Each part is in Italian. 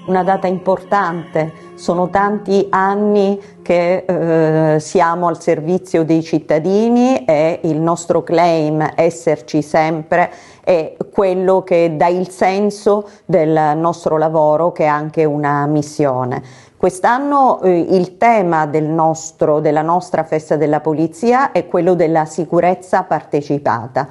Una data importante, sono tanti anni che siamo al servizio dei cittadini e il nostro claim "esserci sempre" è quello che dà il senso del nostro lavoro, che è anche una missione. Quest'anno il tema della nostra festa della polizia è quello della sicurezza partecipata.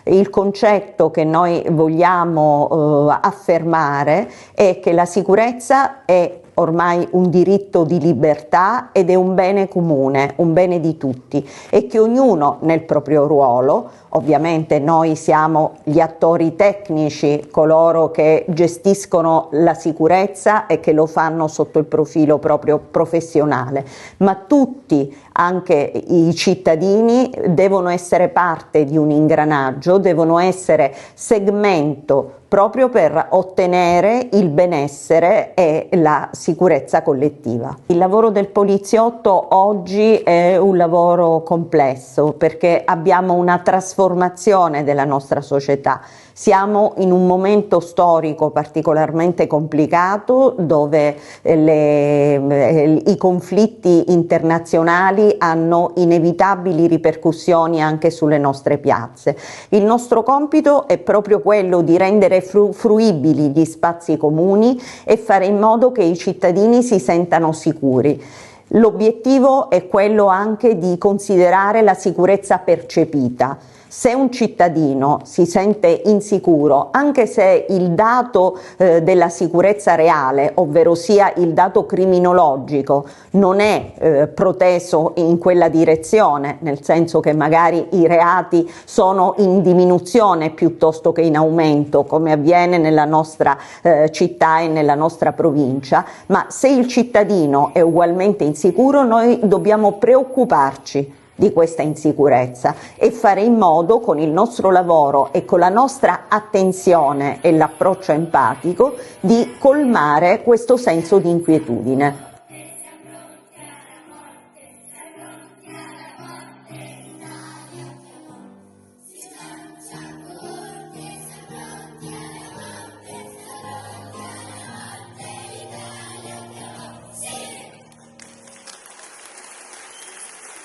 Il concetto che noi vogliamo affermare è che la sicurezza è ormai un diritto di libertà ed è un bene comune, un bene di tutti, e che ognuno nel proprio ruolo, ovviamente noi siamo gli attori tecnici, coloro che gestiscono la sicurezza e che lo fanno sotto il profilo proprio professionale, ma tutti, anche i cittadini, devono essere parte di un ingranaggio, devono essere segmento proprio per ottenere il benessere e la sicurezza collettiva. Il lavoro del poliziotto oggi è un lavoro complesso perché abbiamo una trasformazione della nostra società. Siamo in un momento storico particolarmente complicato dove i conflitti internazionali hanno inevitabili ripercussioni anche sulle nostre piazze. Il nostro compito è proprio quello di rendere fruibili gli spazi comuni e fare in modo che i cittadini si sentano sicuri. L'obiettivo è quello anche di considerare la sicurezza percepita. Se un cittadino si sente insicuro, anche se il dato della sicurezza reale, ovvero sia il dato criminologico, non è proteso in quella direzione, nel senso che magari i reati sono in diminuzione piuttosto che in aumento, come avviene nella nostra città e nella nostra provincia, ma se il cittadino è ugualmente insicuro, noi dobbiamo preoccuparci di questa insicurezza e fare in modo, con il nostro lavoro e con la nostra attenzione e l'approccio empatico, di colmare questo senso di inquietudine.